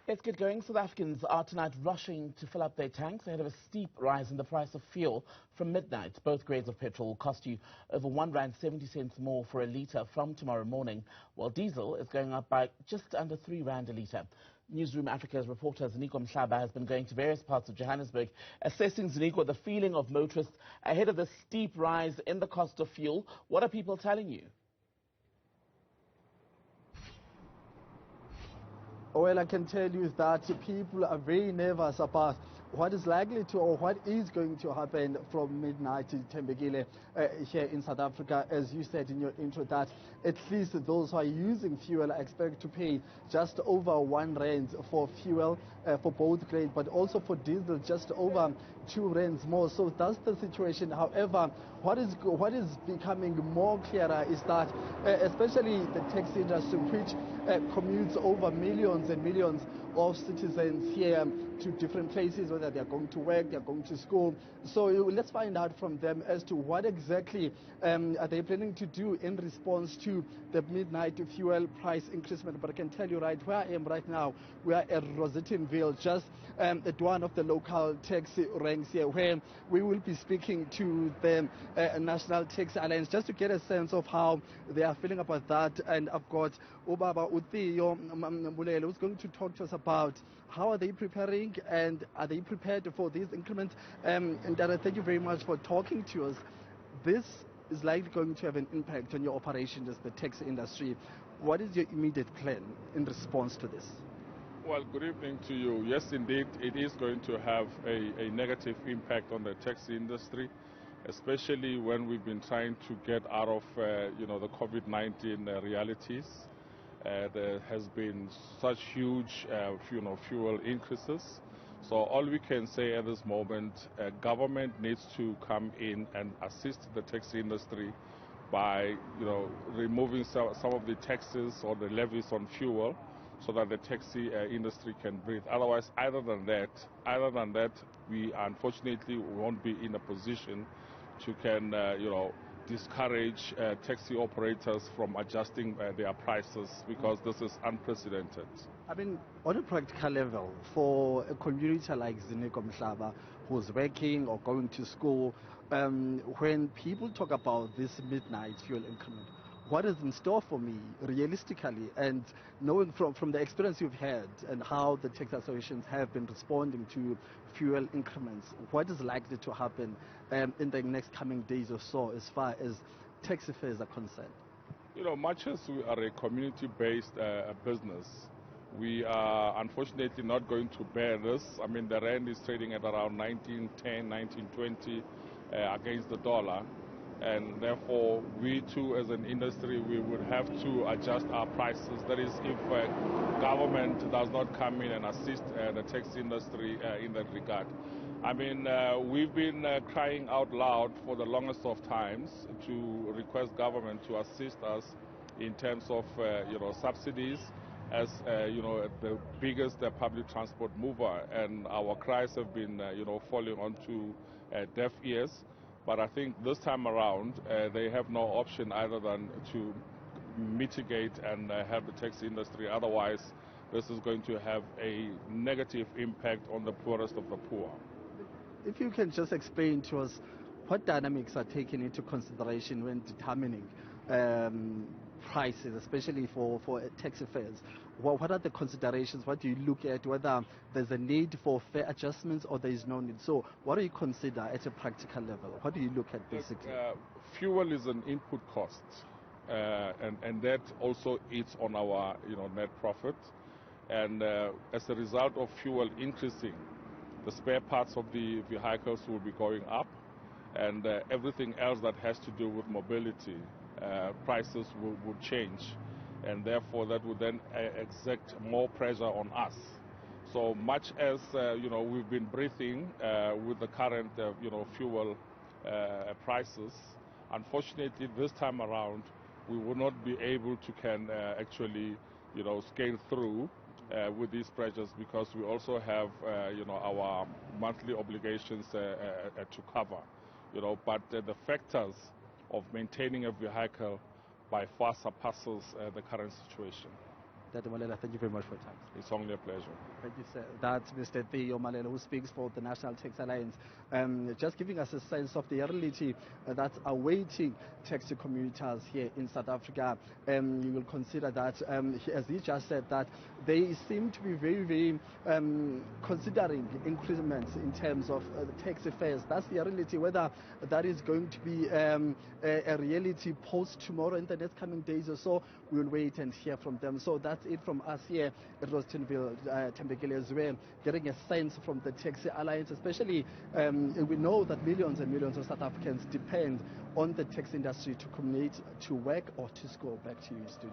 Let's get going. South Africans are tonight rushing to fill up their tanks ahead of a steep rise in the price of fuel from midnight. Both grades of petrol will cost you over R1.70 more for a litre from tomorrow morning, while diesel is going up by just under R3 a litre. Newzroom Afrika's reporter Zinikwa Mhlaba has been going to various parts of Johannesburg, assessing, Zinikwa, the feeling of motorists ahead of the steep rise in the cost of fuel. What are people telling you? Well, I can tell you that people are very nervous about what is likely to or what is going to happen from midnight to Tembekile here in South Africa. As you said in your intro, that at least those who are using fuel are expected to pay just over R1 for fuel for both grades, but also for diesel just over R2 more. So that's the situation. However, what is becoming more clearer is that especially the taxi industry, which commutes over millions and millions of citizens here to different places, whether they're going to work, they're going to school. So let's find out from them as to what exactly are they planning to do in response to the midnight fuel price increasement. But I can tell you right where I am right now, we are at Rosettenville, just at one of the local taxi ranks here, where we will be speaking to the National Taxi Alliance just to get a sense of how they are feeling about that. And I've got Ubaba Theo Malele, who's going to talk to us about how are they preparing and are they prepared for these increments. And Dara, thank you very much for talking to us. This is likely going to have an impact on your operations as the taxi industry. What is your immediate plan in response to this? Well, good evening to you. Yes, indeed, it is going to have a negative impact on the taxi industry, especially when we've been trying to get out of the COVID-19 realities. There has been such huge fuel increases. So all we can say at this moment, government needs to come in and assist the taxi industry by removing some of the taxes or the levies on fuel, so that the taxi industry can breathe. Otherwise, other than that, we unfortunately won't be in a position to discourage taxi operators from adjusting their prices, because this is unprecedented. I mean, on a practical level, for a community like Zinikwa Mhlaba, who's working or going to school, when people talk about this midnight fuel increment, what is in store for me realistically, and knowing from the experience you've had and how the taxi associations have been responding to fuel increments, what is likely to happen in the next coming days or so as far as taxi fares are concerned? Much as we are a community-based business, we are unfortunately not going to bear this. I mean, the rand is trading at around 19.10, 19.20 against the dollar. And therefore, we too, as an industry, we would have to adjust our prices. That is, if government does not come in and assist the taxi industry in that regard. I mean, we've been crying out loud for the longest of times to request government to assist us in terms of, subsidies as, the biggest public transport mover. And our cries have been, falling onto deaf ears. But I think this time around, they have no option either than to mitigate and help the taxi industry. Otherwise, this is going to have a negative impact on the poorest of the poor. If you can just explain to us what dynamics are taken into consideration when determining prices, especially for taxi fares. What are the considerations? What do you look at? Whether there's a need for fare adjustments or there is no need. So what do you consider at a practical level? What do you look at basically? Fuel is an input cost, and that also eats on our net profit. And as a result of fuel increasing, the spare parts of the vehicles will be going up, and everything else that has to do with mobility, prices will change, and therefore that would then exert more pressure on us. So much as we've been breathing with the current fuel prices, unfortunately this time around we will not be able to actually scale through with these pressures, because we also have our monthly obligations to cover. But the factors of maintaining a vehicle by far surpasses the current situation. Theo Malele, thank you very much for your time. It's only a pleasure. Thank you, sir. That's Mr. Theo Malele, who speaks for the National Taxi Alliance, just giving us a sense of the reality that's awaiting taxi commuters here in South Africa. You will consider that, as he just said, that they seem to be very, very considering increments in terms of the taxi fares. That's the reality. Whether that is going to be a reality post tomorrow in the next coming days or so, we will wait and hear from them. So that's it from us here at Rostenville, Thembekile, as well, getting a sense from the Taxi Alliance, especially we know that millions and millions of South Africans depend on the taxi industry to commute to work or to school. Back to you, studio.